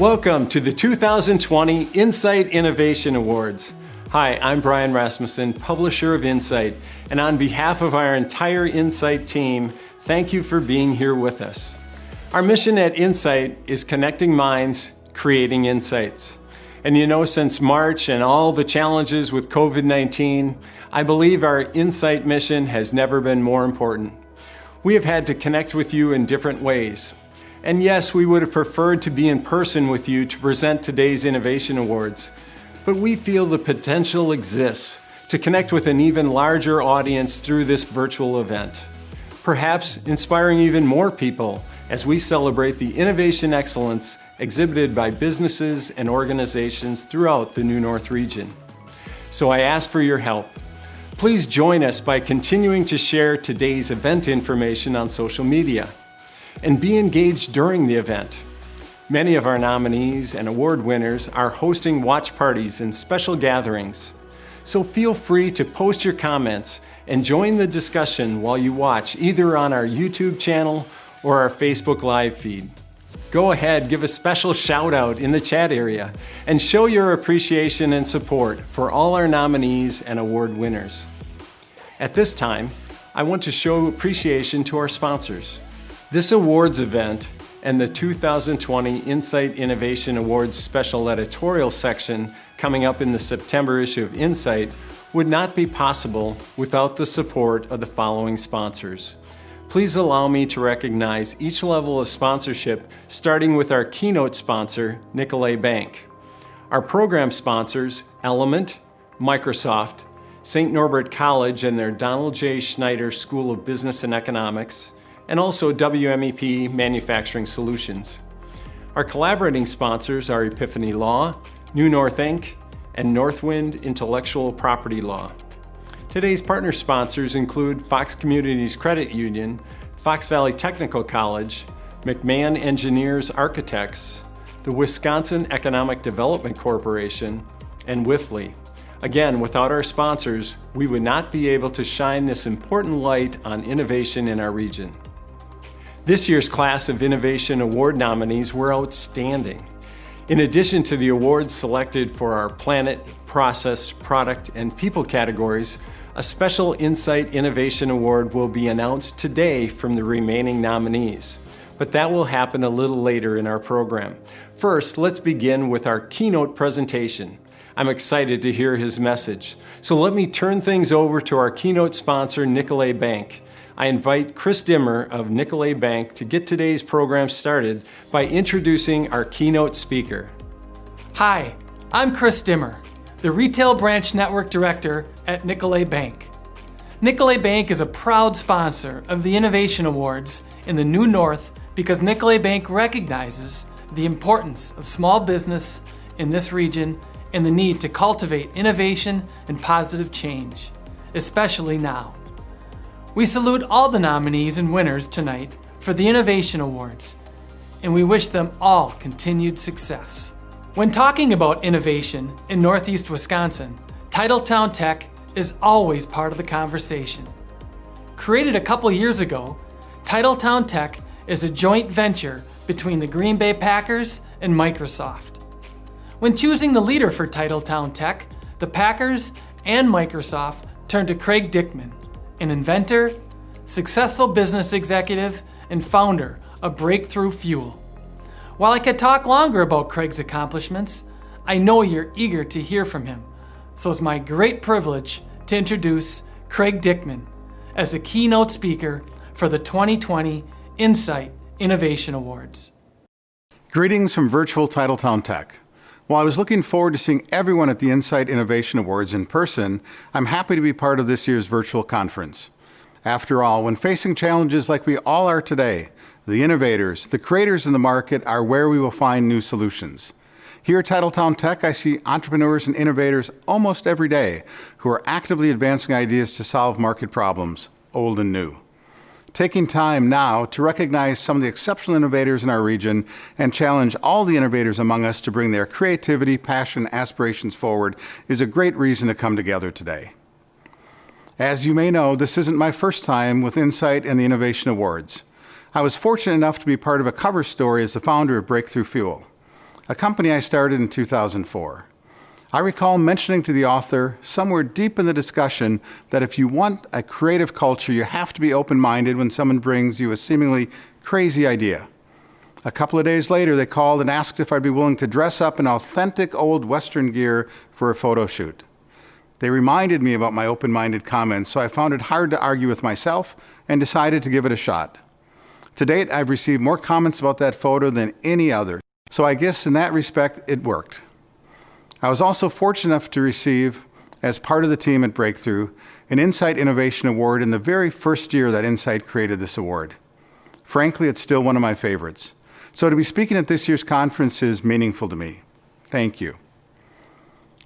Welcome to the 2020 Insight Innovation Awards. Hi, I'm Brian Rasmussen, publisher of Insight, and on behalf of our entire Insight team, thank you for being here with us. Our mission at Insight is connecting minds, creating insights. And you know, since March and all the challenges with COVID-19, I believe our Insight mission has never been more important. We have had to connect with you in different ways. And yes, we would have preferred to be in person with you to present today's Innovation Awards, but we feel the potential exists to connect with an even larger audience through this virtual event, perhaps inspiring even more people as we celebrate the innovation excellence exhibited by businesses and organizations throughout the New North region. So I ask for your help. Please join us by continuing to share today's event information on social media and be engaged during the event. Many of our nominees and award winners are hosting watch parties and special gatherings. So feel free to post your comments and join the discussion while you watch either on our YouTube channel or our Facebook Live feed. Go ahead, give a special shout out in the chat area and show your appreciation and support for all our nominees and award winners. At this time, I want to show appreciation to our sponsors. This awards event and the 2020 Insight Innovation Awards special editorial section coming up in the September issue of Insight would not be possible without the support of the following sponsors. Please allow me to recognize each level of sponsorship, starting with our keynote sponsor, Nicolet Bank. Our program sponsors, Element, Microsoft, St. Norbert College and their Donald J. Schneider School of Business and Economics, and also WMEP Manufacturing Solutions. Our collaborating sponsors are Epiphany Law, New North Inc., and Northwind Intellectual Property Law. Today's partner sponsors include Fox Communities Credit Union, Fox Valley Technical College, McMahon Engineers Architects, the Wisconsin Economic Development Corporation, and Wifley. Again, without our sponsors, we would not be able to shine this important light on innovation in our region. This year's class of Innovation Award nominees were outstanding. In addition to the awards selected for our planet, process, product, and people categories, a special Insight Innovation Award will be announced today from the remaining nominees, but that will happen a little later in our program. First, let's begin with our keynote presentation. I'm excited to hear his message. So let me turn things over to our keynote sponsor, Nicolet Bank. I invite Chris Dimmer of Nicolet Bank to get today's program started by introducing our keynote speaker. Hi, I'm Chris Dimmer, the Retail Branch Network Director at Nicolet Bank. Nicolet Bank is a proud sponsor of the Innovation Awards in the New North because Nicolet Bank recognizes the importance of small business in this region and the need to cultivate innovation and positive change, especially now. We salute all the nominees and winners tonight for the Innovation Awards, and we wish them all continued success. When talking about innovation in Northeast Wisconsin, Titletown Tech is always part of the conversation. Created a couple years ago, Titletown Tech is a joint venture between the Green Bay Packers and Microsoft. When choosing the leader for Titletown Tech, the Packers and Microsoft turned to Craig Dickman, an inventor, successful business executive, and founder of Breakthrough Fuel. While I could talk longer about Craig's accomplishments, I know you're eager to hear from him, so it's my great privilege to introduce Craig Dickman as a keynote speaker for the 2020 Insight Innovation Awards. Greetings from virtual Titletown Tech. While I was looking forward to seeing everyone at the Insight Innovation Awards in person, I'm happy to be part of this year's virtual conference. After all, when facing challenges like we all are today, the innovators, the creators in the market are where we will find new solutions. Here at Titletown Tech, I see entrepreneurs and innovators almost every day who are actively advancing ideas to solve market problems, old and new. Taking time now to recognize some of the exceptional innovators in our region and challenge all the innovators among us to bring their creativity, passion, aspirations forward is a great reason to come together today. As you may know, this isn't my first time with Insight and the Innovation Awards. I was fortunate enough to be part of a cover story as the founder of Breakthrough Fuel. a company I started in 2004. I recall mentioning to the author somewhere deep in the discussion that if you want a creative culture, you have to be open-minded when someone brings you a seemingly crazy idea. A couple of days later, they called and asked if I'd be willing to dress up in authentic old Western gear for a photo shoot. They reminded me about my open-minded comments, so I found it hard to argue with myself and decided to give it a shot. To date, I've received more comments about that photo than any other, so I guess in that respect, it worked. I was also fortunate enough to receive, as part of the team at Breakthrough, an Insight Innovation Award in the very first year that Insight created this award. Frankly, it's still one of my favorites. So to be speaking at this year's conference is meaningful to me. Thank you.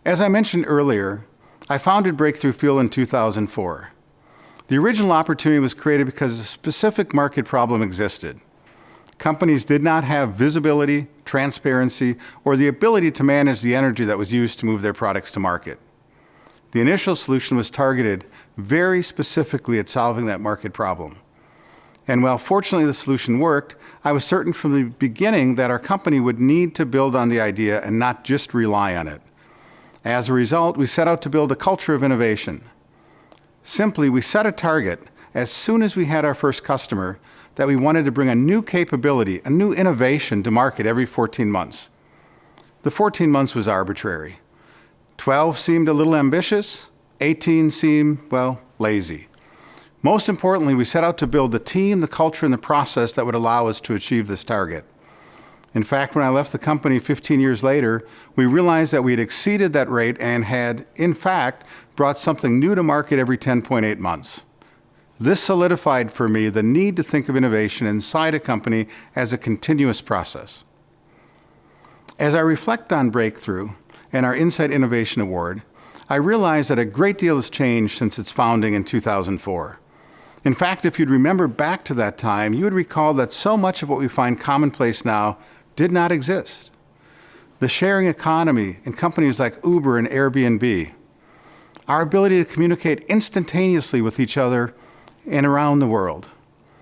As I mentioned earlier, I founded Breakthrough Fuel in 2004. The original opportunity was created because a specific market problem existed. Companies did not have visibility, transparency, or the ability to manage the energy that was used to move their products to market. The initial solution was targeted very specifically at solving that market problem. And while fortunately the solution worked, I was certain from the beginning that our company would need to build on the idea and not just rely on it. As a result, we set out to build a culture of innovation. Simply, we set a target as soon as we had our first customer that we wanted to bring a new capability, a new innovation to market every 14 months. The 14 months was arbitrary. 12 seemed a little ambitious, 18 seemed, well, lazy. Most importantly, we set out to build the team, the culture, and the process that would allow us to achieve this target. In fact, when I left the company 15 years later, we realized that we had exceeded that rate and had, in fact, brought something new to market every 10.8 months. This solidified for me the need to think of innovation inside a company as a continuous process. As I reflect on Breakthrough and our Insight Innovation Award, I realize that a great deal has changed since its founding in 2004. In fact, if you'd remember back to that time, you would recall that so much of what we find commonplace now did not exist. The sharing economy in companies like Uber and Airbnb, our ability to communicate instantaneously with each other and around the world.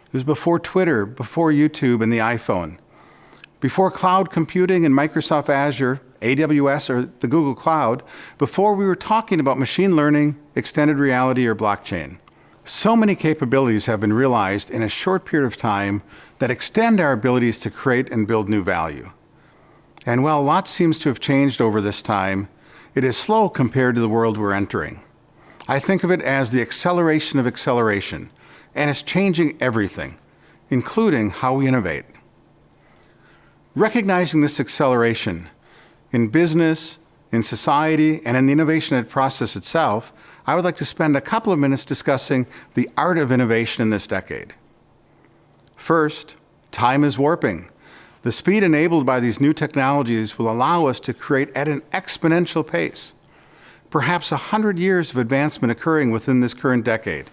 It was before Twitter, before YouTube and the iPhone, before cloud computing and Microsoft Azure, AWS or the Google Cloud, before we were talking about machine learning, extended reality or blockchain. So many capabilities have been realized in a short period of time that extend our abilities to create and build new value. And while lots seems to have changed over this time, it is slow compared to the world we're entering. I think of it as the acceleration of acceleration, and it's changing everything, including how we innovate. Recognizing this acceleration in business, in society, and in the innovation process itself, I would like to spend a couple of minutes discussing the art of innovation in this decade. First, time is warping. The speed enabled by these new technologies will allow us to create at an exponential pace. Perhaps 100 years of advancement occurring within this current decade.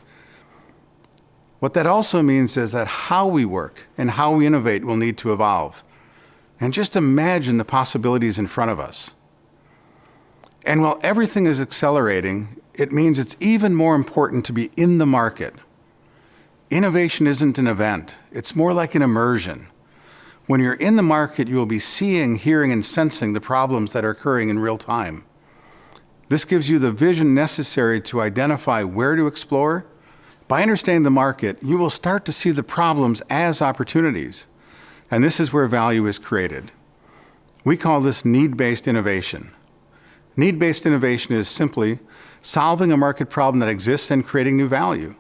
What that also means is that how we work and how we innovate will need to evolve. And just imagine the possibilities in front of us. And while everything is accelerating, it means it's even more important to be in the market. Innovation isn't an event, it's more like an immersion. When you're in the market, you will be seeing, hearing, and sensing the problems that are occurring in real time. This gives you the vision necessary to identify where to explore. By understanding the market, you will start to see the problems as opportunities. And this is where value is created. We call this need-based innovation. Need-based innovation is simply solving a market problem that exists and creating new value.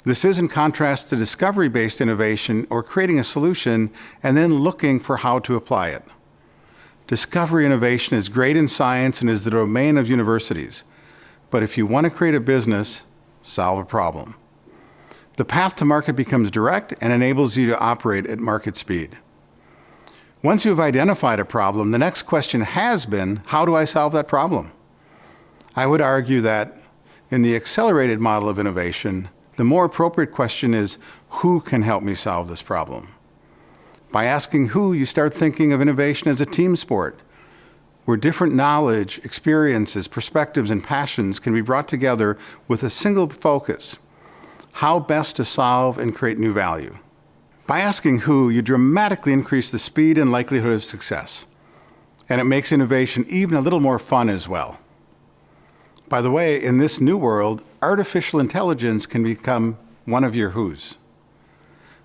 This is in contrast to discovery-based innovation or creating a solution and then looking for how to apply it. Discovery innovation is great in science and is the domain of universities. But if you want to create a business, solve a problem. The path to market becomes direct and enables you to operate at market speed. Once you've identified a problem, the next question has been, how do I solve that problem? I would argue that in the accelerated model of innovation, the more appropriate question is, who can help me solve this problem? By asking who, you start thinking of innovation as a team sport, where different knowledge, experiences, perspectives, and passions can be brought together with a single focus: how best to solve and create new value. By asking who, you dramatically increase the speed and likelihood of success. and it makes innovation even a little more fun as well. By the way, in this new world, artificial intelligence can become one of your who's.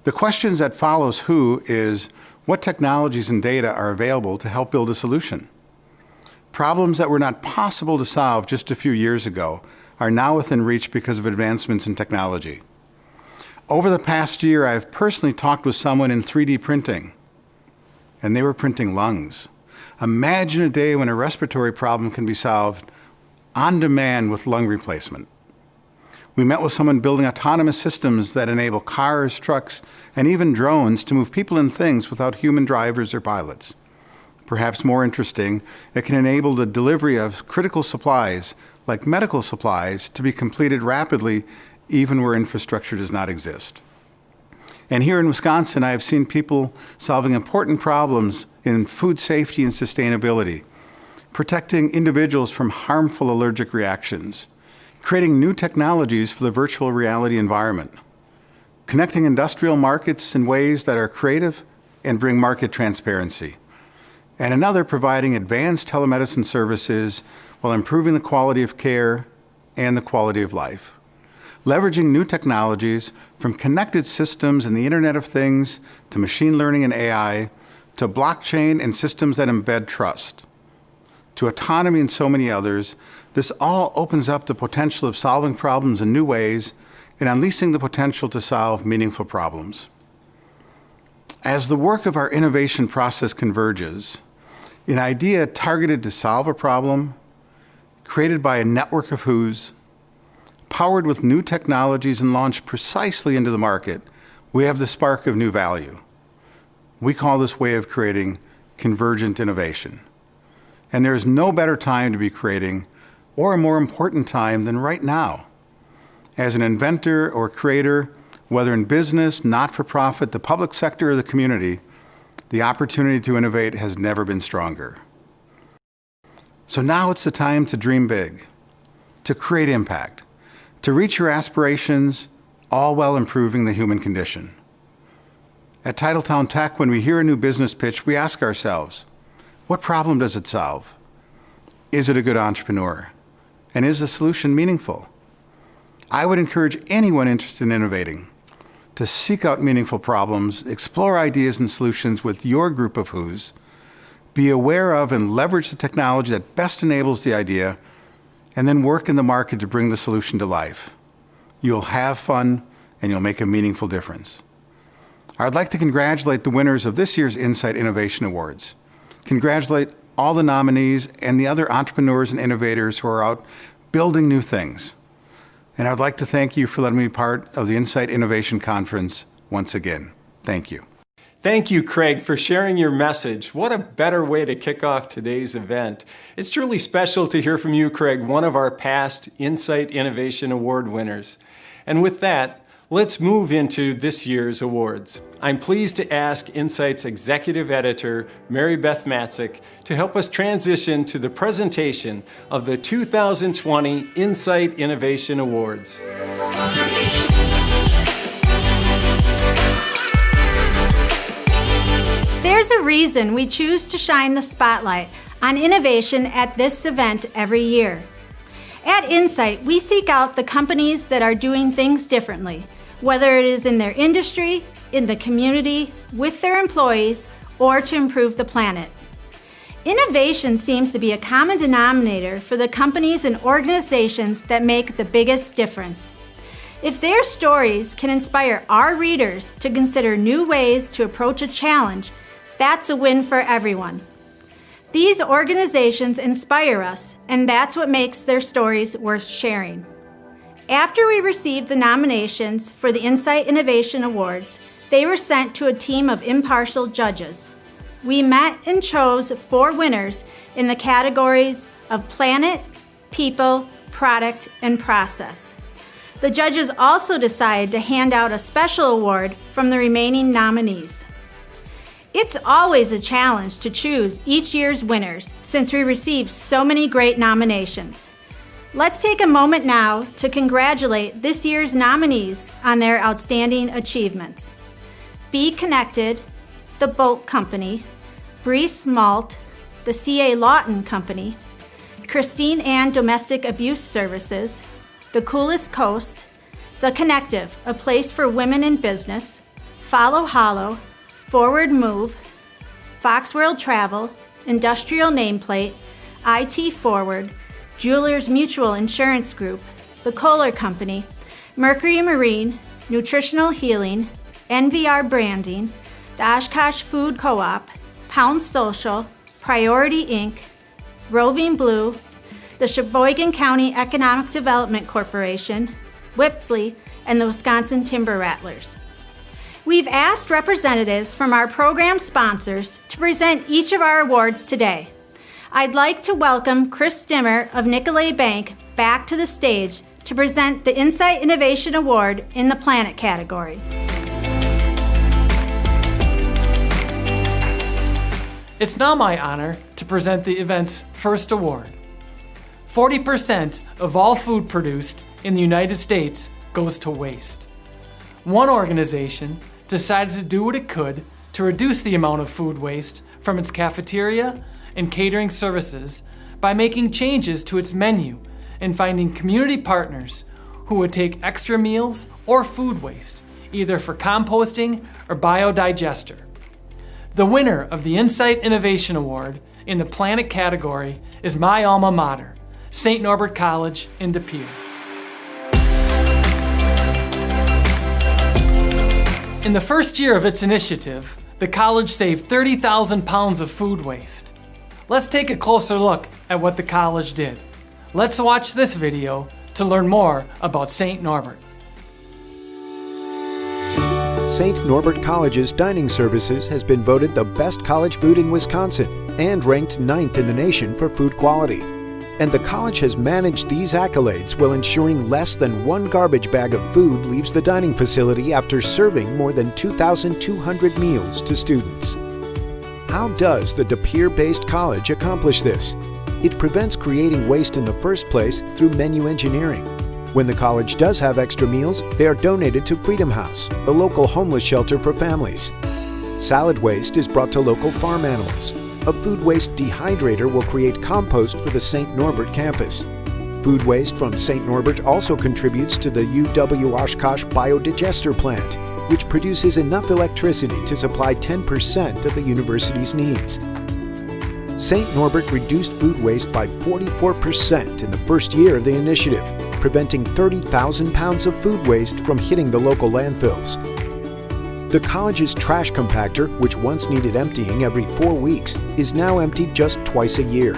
The questions that follows who is, what technologies and data are available to help build a solution? Problems that were not possible to solve just a few years ago are now within reach because of advancements in technology. Over the past year, I've personally talked with someone in 3D printing, and they were printing lungs. Imagine a day when a respiratory problem can be solved on demand with lung replacement. We met with someone building autonomous systems that enable cars, trucks, and even drones to move people and things without human drivers or pilots. Perhaps more interesting, it can enable the delivery of critical supplies, like medical supplies, to be completed rapidly even where infrastructure does not exist. And here in Wisconsin, I have seen people solving important problems in food safety and sustainability, protecting individuals from harmful allergic reactions, creating new technologies for the virtual reality environment, connecting industrial markets in ways that are creative and bring market transparency, and another providing advanced telemedicine services while improving the quality of care and the quality of life. Leveraging new technologies from connected systems and the Internet of Things to machine learning and AI to blockchain and systems that embed trust, to autonomy and so many others, this all opens up the potential of solving problems in new ways and unleashing the potential to solve meaningful problems. As the work of our innovation process converges, an idea targeted to solve a problem, created by a network of who's, powered with new technologies and launched precisely into the market, we have the spark of new value. We call this way of creating convergent innovation. And there is no better time to be creating, or a more important time than right now. As an inventor or creator, whether in business, not-for-profit, the public sector, or the community, the opportunity to innovate has never been stronger. So now it's the time to dream big, to create impact, to reach your aspirations, all while improving the human condition. At Titletown Tech, when we hear a new business pitch, we ask ourselves, what problem does it solve? Is it a good entrepreneur? And is the solution meaningful? I would encourage anyone interested in innovating to seek out meaningful problems, explore ideas and solutions with your group of who's, be aware of and leverage the technology that best enables the idea, and then work in the market to bring the solution to life. You'll have fun and you'll make a meaningful difference. I'd like to congratulate the winners of this year's Insight Innovation Awards. Congratulate all the nominees and the other entrepreneurs and innovators who are out building new things. And I'd like to thank you for letting me be part of the Insight Innovation Conference once again. Thank you. Thank you, Craig, for sharing your message. What a better way to kick off today's event. It's truly special to hear from you, Craig, one of our past Insight Innovation Award winners. And with that, let's move into this year's awards. I'm pleased to ask Insight's executive editor, Mary Beth Matzik, to help us transition to the presentation of the 2020 Insight Innovation Awards. There's a reason we choose to shine the spotlight on innovation at this event every year. At Insight, we seek out the companies that are doing things differently, whether it is in their industry, in the community, with their employees, or to improve the planet. Innovation seems to be a common denominator for the companies and organizations that make the biggest difference. If their stories can inspire our readers to consider new ways to approach a challenge, that's a win for everyone. These organizations inspire us, and that's what makes their stories worth sharing. After we received the nominations for the Insight Innovation Awards, they were sent to a team of impartial judges. We met and chose 4 winners in the categories of planet, people, product, and process. The judges also decided to hand out a special award from the remaining nominees. It's always a challenge to choose each year's winners since we received so many great nominations. Let's take a moment now to congratulate this year's nominees on their outstanding achievements. Be Connected, The Bolt Company, Breeze Malt, the C.A. Lawton Company, Christine Ann Domestic Abuse Services, The Coolest Coast, The Connective, a place for women in business, Follow Hollow, Forward Move, Fox World Travel, Industrial Nameplate, IT Forward, Jewelers Mutual Insurance Group, The Kohler Company, Mercury Marine, Nutritional Healing, NVR Branding, the Oshkosh Food Co-op, Pound Social, Priority Inc., Roving Blue, the Sheboygan County Economic Development Corporation, Wipfli, and the Wisconsin Timber Rattlers. We've asked representatives from our program sponsors to present each of our awards today. I'd like to welcome Chris Stimmer of Nicolet Bank back to the stage to present the Insight Innovation Award in the Planet category. It's now my honor to present the event's first award. 40% of all food produced in the United States goes to waste. One organization decided to do what it could to reduce the amount of food waste from its cafeteria and catering services by making changes to its menu and finding community partners who would take extra meals or food waste, either for composting or biodigester. The winner of the Insight Innovation Award in the Planet category is my alma mater, St. Norbert College in De Pere. In the first year of its initiative, the college saved 30,000 pounds of food waste. Let's take a closer look at what the college did. Let's watch this video to learn more about St. Norbert. St. Norbert College's dining services has been voted the best college food in Wisconsin and ranked 9th in the nation for food quality. And the college has managed these accolades while ensuring less than one garbage bag of food leaves the dining facility after serving more than 2,200 meals to students. How does the De Pere-based college accomplish this? It prevents creating waste in the first place through menu engineering. When the college does have extra meals, they are donated to Freedom House, a local homeless shelter for families. Salad waste is brought to local farm animals. A food waste dehydrator will create compost for the St. Norbert campus. Food waste from St. Norbert also contributes to the UW-Oshkosh biodigester plant, which produces enough electricity to supply 10% of the university's needs. St. Norbert reduced food waste by 44% in the first year of the initiative, preventing 30,000 pounds of food waste from hitting the local landfills. The college's trash compactor, which once needed emptying every 4 weeks, is now emptied just twice a year.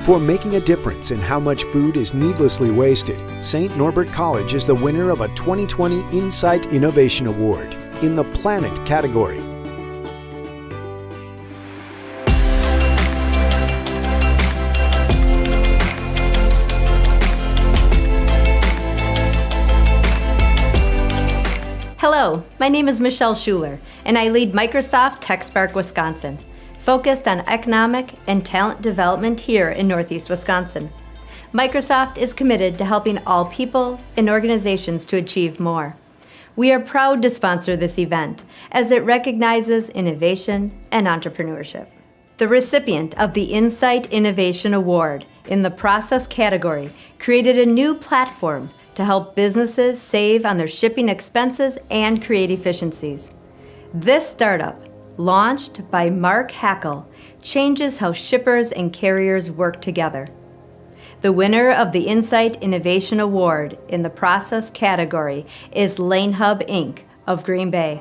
For making a difference in how much food is needlessly wasted, St. Norbert College is the winner of a 2020 Insight Innovation Award in the Planet category. Hello, my name is Michelle Schuler, and I lead Microsoft TechSpark Wisconsin, focused on economic and talent development here in Northeast Wisconsin. Microsoft is committed to helping all people and organizations to achieve more. We are proud to sponsor this event as it recognizes innovation and entrepreneurship. The recipient of the Insight Innovation Award in the Process category created a new platform to help businesses save on their shipping expenses and create efficiencies. This startup, launched by Mark Hackel, changes how shippers and carriers work together. The winner of the Insight Innovation Award in the Process category is LaneHub Inc. of Green Bay.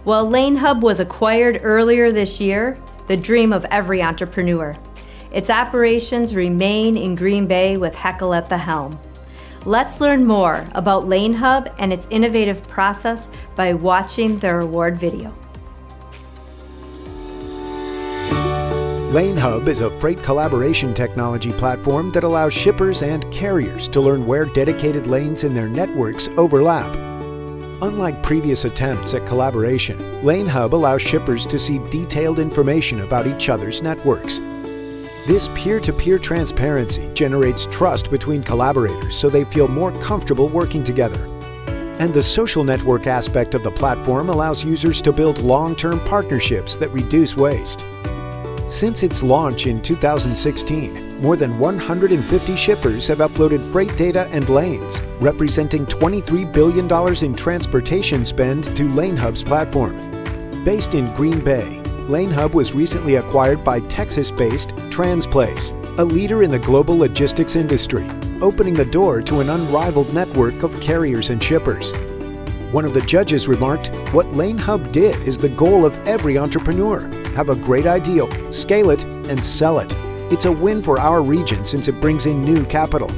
While LaneHub was acquired earlier this year, the dream of every entrepreneur, its operations remain in Green Bay with Heckel at the helm. Let's learn more about LaneHub and its innovative process by watching their award video. LaneHub is a freight collaboration technology platform that allows shippers and carriers to learn where dedicated lanes in their networks overlap. Unlike previous attempts at collaboration, LaneHub allows shippers to see detailed information about each other's networks. This peer-to-peer transparency generates trust between collaborators so they feel more comfortable working together. And the social network aspect of the platform allows users to build long-term partnerships that reduce waste. Since its launch in 2016, more than 150 shippers have uploaded freight data and lanes, representing $23 billion in transportation spend to LaneHub's platform. Based in Green Bay, LaneHub was recently acquired by Texas-based Transplace, a leader in the global logistics industry, opening the door to an unrivaled network of carriers and shippers. One of the judges remarked, "What LaneHub did is the goal of every entrepreneur. Have a great idea, scale it, and sell it. It's a win for our region since it brings in new capital."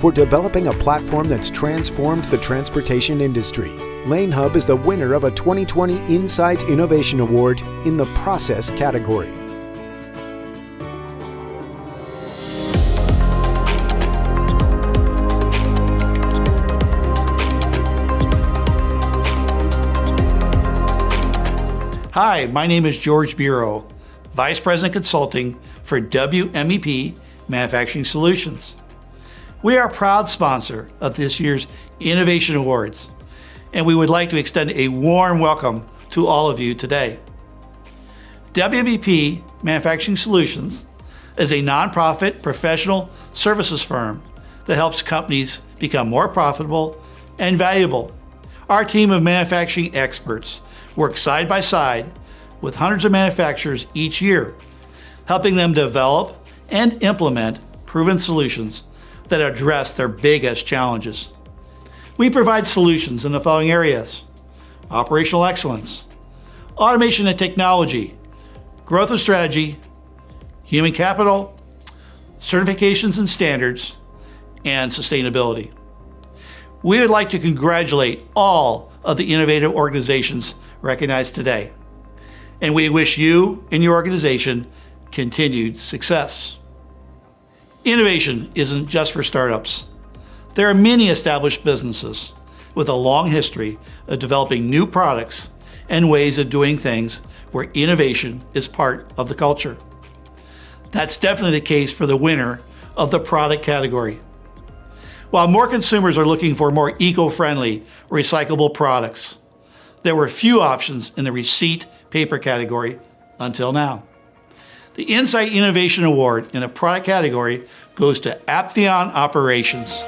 For developing a platform that's transformed the transportation industry, LaneHub is the winner of a 2020 Insight Innovation Award in the process category. Hi, my name is George Bureau, Vice President Consulting for WMEP Manufacturing Solutions. We are a proud sponsor of this year's Innovation Awards, and we would like to extend a warm welcome to all of you today. WMEP Manufacturing Solutions is a nonprofit professional services firm that helps companies become more profitable and valuable. Our team of manufacturing experts work side by side with hundreds of manufacturers each year, helping them develop and implement proven solutions that address their biggest challenges. We provide solutions in the following areas: operational excellence, automation and technology, growth and strategy, human capital, certifications and standards, and sustainability. We would like to congratulate all of the innovative organizations recognized today, and we wish you and your organization continued success. Innovation isn't just for startups. There are many established businesses with a long history of developing new products and ways of doing things where innovation is part of the culture. That's definitely the case for the winner of the product category. While more consumers are looking for more eco-friendly, recyclable products, there were few options in the receipt paper category until now. The Insight Innovation Award in the product category goes to Aptheon Operations.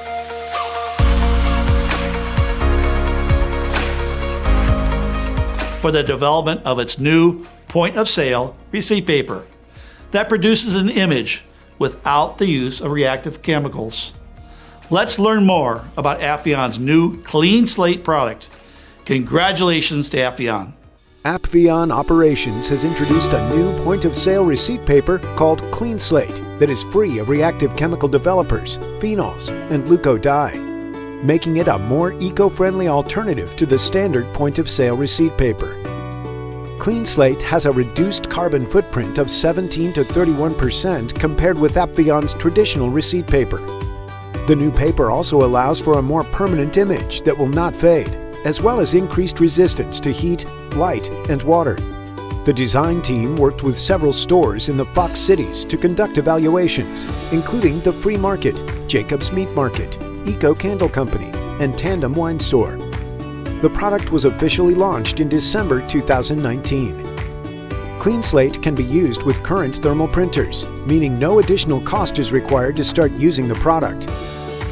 For the development of its new point-of-sale receipt paper that produces an image without the use of reactive chemicals. Let's learn more about Aptheon's new Clean Slate product. Congratulations to Aptheon. Aptheon Operations has introduced a new point-of-sale receipt paper called Clean Slate that is free of reactive chemical developers, phenols, and leuco dye, making it a more eco-friendly alternative to the standard point-of-sale receipt paper. Clean Slate has a reduced carbon footprint of 17 to 31% compared with Aptheon's traditional receipt paper. The new paper also allows for a more permanent image that will not fade, as well as increased resistance to heat, light, and water. The design team worked with several stores in the Fox cities to conduct evaluations, including the Free Market, Jacob's Meat Market, Eco Candle Company, and Tandem Wine Store. The product was officially launched in December 2019. Clean Slate can be used with current thermal printers, meaning no additional cost is required to start using the product.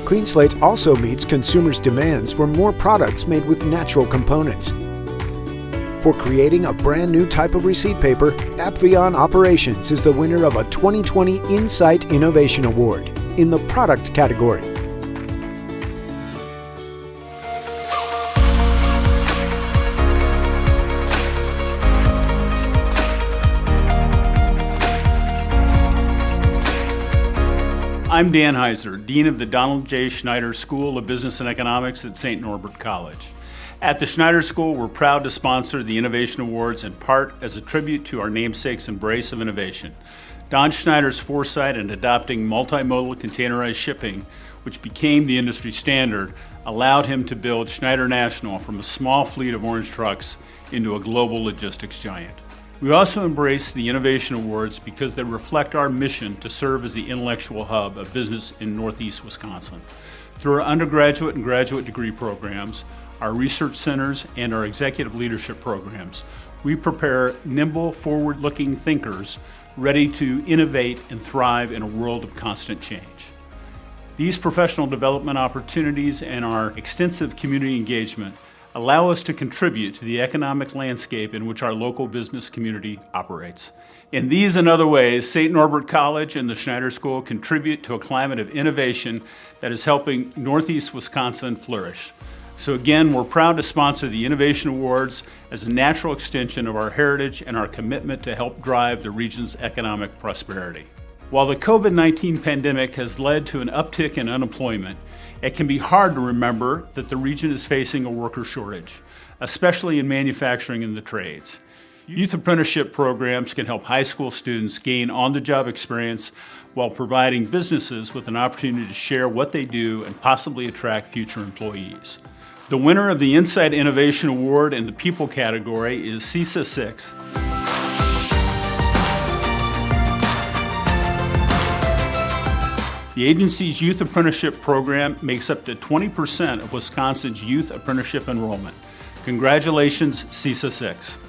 Clean Slate also meets consumers' demands for more products made with natural components. For creating a brand new type of receipt paper, Aptheon Operations is the winner of a 2020 Insight Innovation Award in the product category. I'm Dan Heiser, Dean of the Donald J. Schneider School of Business and Economics at St. Norbert College. At the Schneider School, we're proud to sponsor the Innovation Awards in part as a tribute to our namesake's embrace of innovation. Don Schneider's foresight in adopting multimodal containerized shipping, which became the industry standard, allowed him to build Schneider National from a small fleet of orange trucks into a global logistics giant. We also embrace the Innovation Awards because they reflect our mission to serve as the intellectual hub of business in Northeast Wisconsin. Through our undergraduate and graduate degree programs, our research centers, and our executive leadership programs. We prepare nimble, forward-looking thinkers ready to innovate and thrive in a world of constant change. These professional development opportunities and our extensive community engagement allow us to contribute to the economic landscape in which our local business community operates. In these and other ways, St. Norbert College and the Schneider School contribute to a climate of innovation that is helping Northeast Wisconsin flourish. So again, we're proud to sponsor the Innovation Awards as a natural extension of our heritage and our commitment to help drive the region's economic prosperity. While the COVID-19 pandemic has led to an uptick in unemployment, it can be hard to remember that the region is facing a worker shortage, especially in manufacturing and the trades. Youth apprenticeship programs can help high school students gain on-the-job experience while providing businesses with an opportunity to share what they do and possibly attract future employees. The winner of the Insight Innovation Award in the People category is CESA 6. The agency's youth apprenticeship program makes up to 20% of Wisconsin's youth apprenticeship enrollment. Congratulations, CESA 6.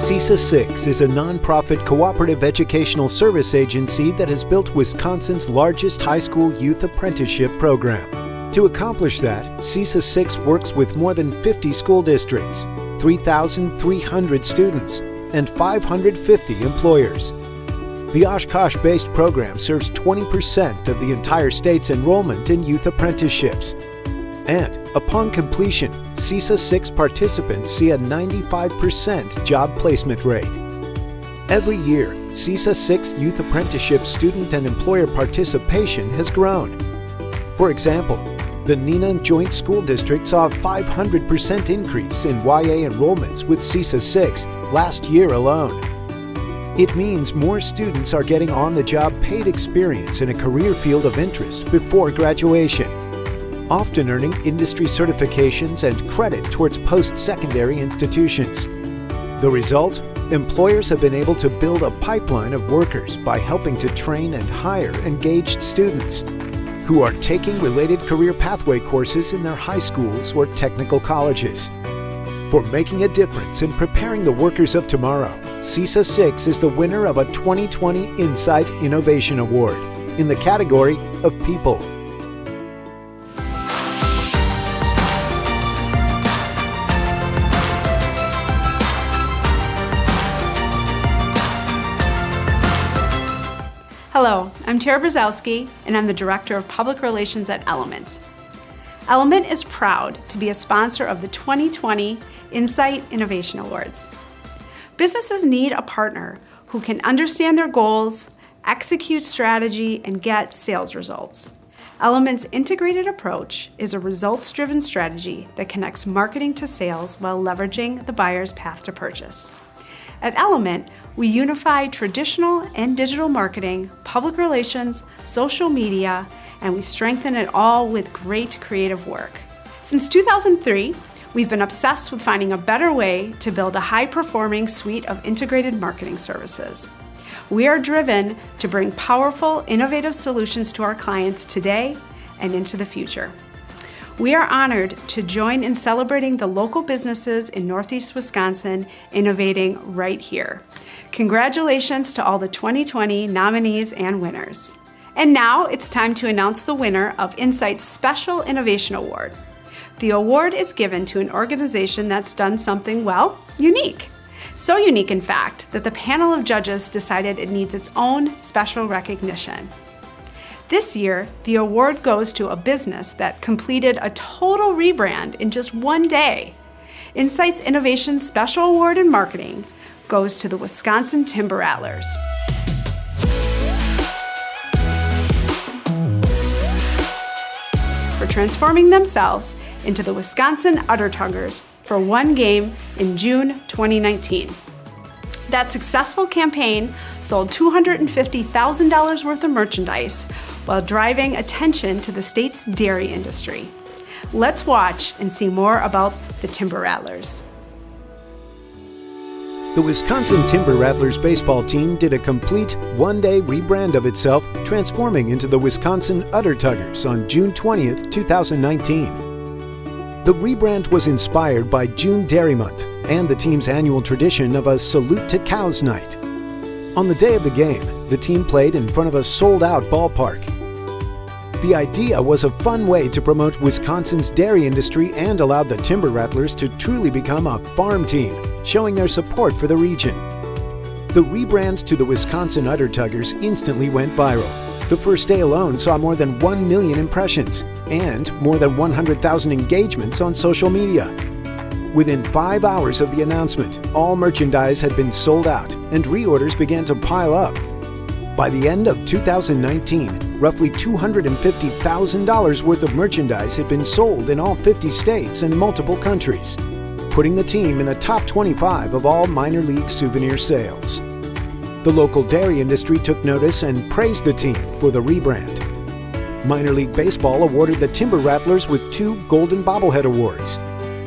CESA 6 is a nonprofit cooperative educational service agency that has built Wisconsin's largest high school youth apprenticeship program. To accomplish that, CESA 6 works with more than 50 school districts, 3,300 students, and 550 employers. The Oshkosh-based program serves 20% of the entire state's enrollment in youth apprenticeships. And upon completion, CESA 6 participants see a 95% job placement rate. Every year, CESA 6 youth apprenticeship student and employer participation has grown. For example, the Neenah Joint School District saw a 500% increase in YA enrollments with CESA 6 last year alone. It means more students are getting on-the-job paid experience in a career field of interest before graduation, often earning industry certifications and credit towards post-secondary institutions. The result? Employers have been able to build a pipeline of workers by helping to train and hire engaged students who are taking related career pathway courses in their high schools or technical colleges. For making a difference in preparing the workers of tomorrow, CESA 6 is the winner of a 2020 Insight Innovation Award in the category of People. Hello, I'm Tara Brzezowski, and I'm the Director of Public Relations at Element. Element is proud to be a sponsor of the 2020 Insight Innovation Awards. Businesses need a partner who can understand their goals, execute strategy, and get sales results. Element's integrated approach is a results-driven strategy that connects marketing to sales while leveraging the buyer's path to purchase. At Element, we unify traditional and digital marketing, public relations, social media, and we strengthen it all with great creative work. Since 2003, we've been obsessed with finding a better way to build a high-performing suite of integrated marketing services. We are driven to bring powerful, innovative solutions to our clients today and into the future. We are honored to join in celebrating the local businesses in Northeast Wisconsin innovating right here. Congratulations to all the 2020 nominees and winners. And now it's time to announce the winner of Insight's Special Innovation Award. The award is given to an organization that's done something, well, unique. So unique, in fact, that the panel of judges decided it needs its own special recognition. This year, the award goes to a business that completed a total rebrand in just one day. Insight's Innovation Special Award in Marketing goes to the Wisconsin Timber Rattlers. For transforming themselves into the Wisconsin Uddertuggers for one game in June 2019. That successful campaign sold $250,000 worth of merchandise while driving attention to the state's dairy industry. Let's watch and see more about the Timber Rattlers. The Wisconsin Timber Rattlers baseball team did a complete one-day rebrand of itself, transforming into the Wisconsin Udder Tuggers on June 20th, 2019. The rebrand was inspired by June Dairy Month and the team's annual tradition of a Salute to Cows night. On the day of the game, the team played in front of a sold-out ballpark. The idea was a fun way to promote Wisconsin's dairy industry and allowed the Timber Rattlers to truly become a farm team, showing their support for the region. The rebrand to the Wisconsin Udder Tuggers instantly went viral. The first day alone saw more than 1 million impressions and more than 100,000 engagements on social media. Within 5 hours of the announcement, all merchandise had been sold out and reorders began to pile up. By the end of 2019, roughly $250,000 worth of merchandise had been sold in all 50 states and multiple countries, putting the team in the top 25 of all minor league souvenir sales. The local dairy industry took notice and praised the team for the rebrand. Minor League Baseball awarded the Timber Rattlers with 2 Golden Bobblehead Awards,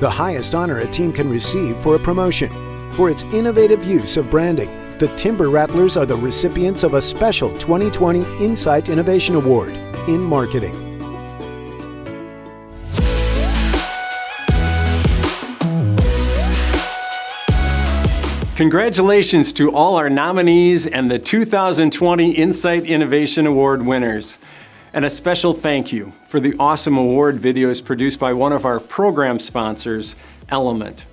the highest honor a team can receive for a promotion. For its innovative use of branding, the Timber Rattlers are the recipients of a special 2020 Insight Innovation Award in marketing. Congratulations to all our nominees and the 2020 Insight Innovation Award winners. And a special thank you for the awesome award videos produced by one of our program sponsors, Element.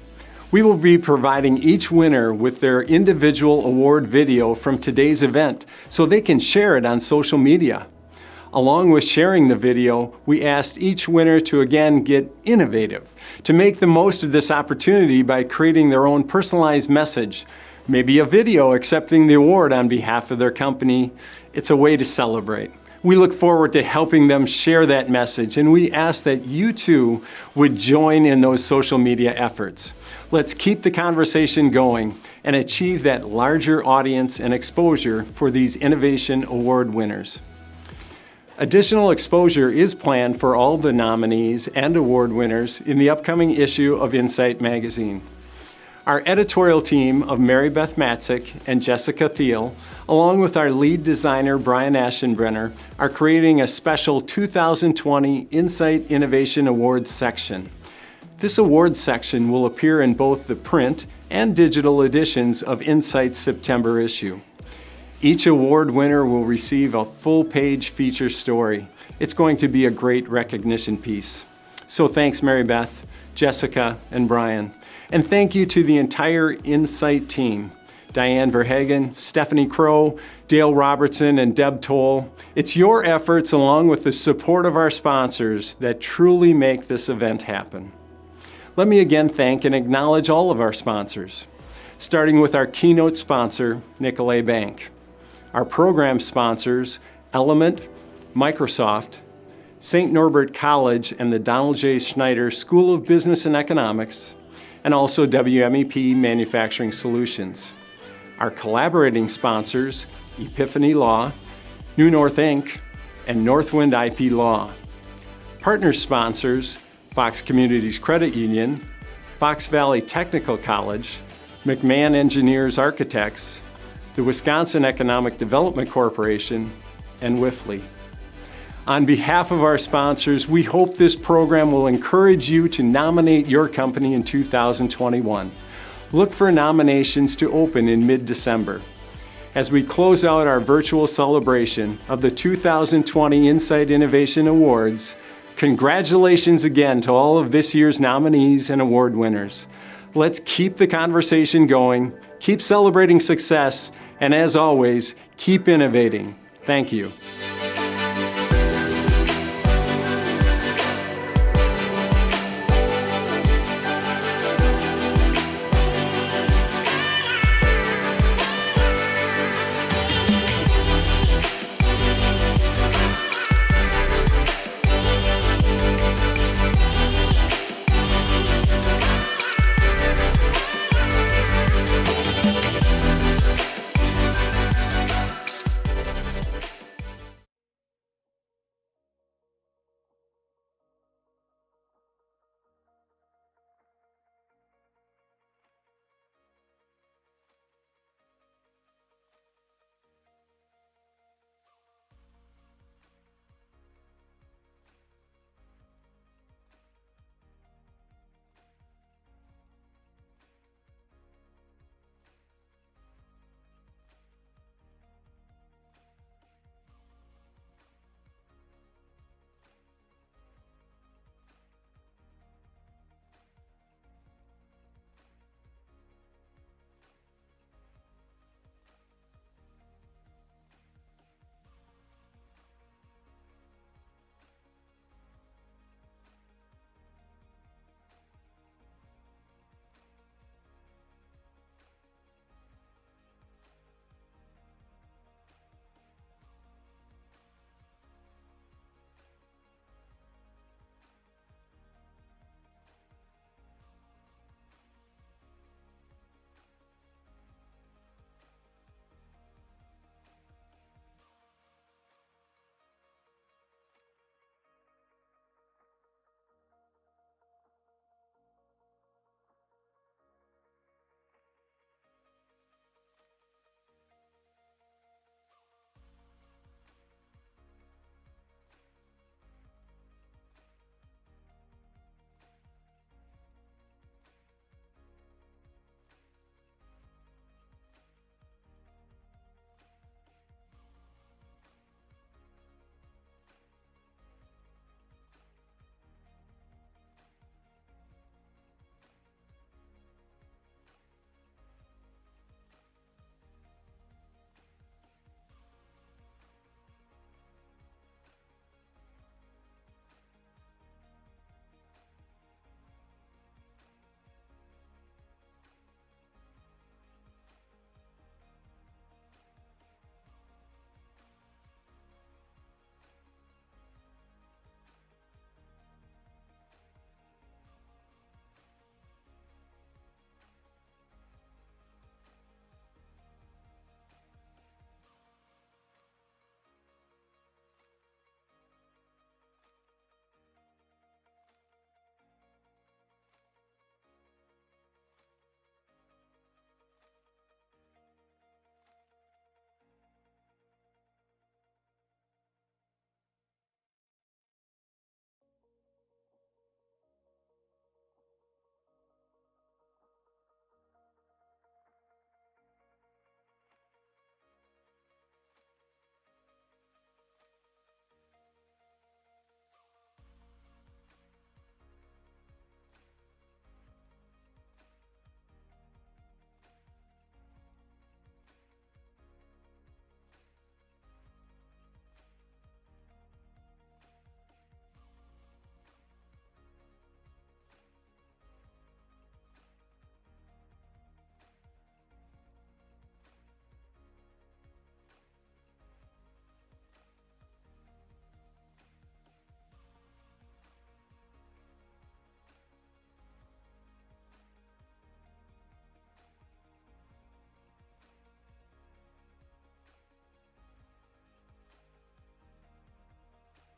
We will be providing each winner with their individual award video from today's event so they can share it on social media. Along with sharing the video, we asked each winner to again get innovative, to make the most of this opportunity by creating their own personalized message, maybe a video accepting the award on behalf of their company. It's a way to celebrate. We look forward to helping them share that message, and we ask that you too would join in those social media efforts. Let's keep the conversation going and achieve that larger audience and exposure for these Innovation Award winners. Additional exposure is planned for all the nominees and award winners in the upcoming issue of Insight Magazine. Our editorial team of Mary Beth Matzik and Jessica Thiel, along with our lead designer Brian Aschenbrenner, are creating a special 2020 Insight Innovation Awards section. This awards section will appear in both the print and digital editions of Insight's September issue. Each award winner will receive a full-page feature story. It's going to be a great recognition piece. So thanks, Mary Beth, Jessica, and Brian. And thank you to the entire Insight team, Diane Verhagen, Stephanie Crow, Dale Robertson, and Deb Toll. It's your efforts along with the support of our sponsors that truly make this event happen. Let me again thank and acknowledge all of our sponsors, starting with our keynote sponsor, Nicolet Bank. Our program sponsors, Element, Microsoft, St. Norbert College and the Donald J. Schneider School of Business and Economics, and also WMEP Manufacturing Solutions. Our collaborating sponsors, Epiphany Law, New North Inc., and Northwind IP Law. Partner sponsors, Fox Communities Credit Union, Fox Valley Technical College, McMahon Engineers Architects, the Wisconsin Economic Development Corporation, and Wifley. On behalf of our sponsors, we hope this program will encourage you to nominate your company in 2021. Look for nominations to open in mid-December. As we close out our virtual celebration of the 2020 Insight Innovation Awards, congratulations again to all of this year's nominees and award winners. Let's keep the conversation going, keep celebrating success, and as always, keep innovating. Thank you.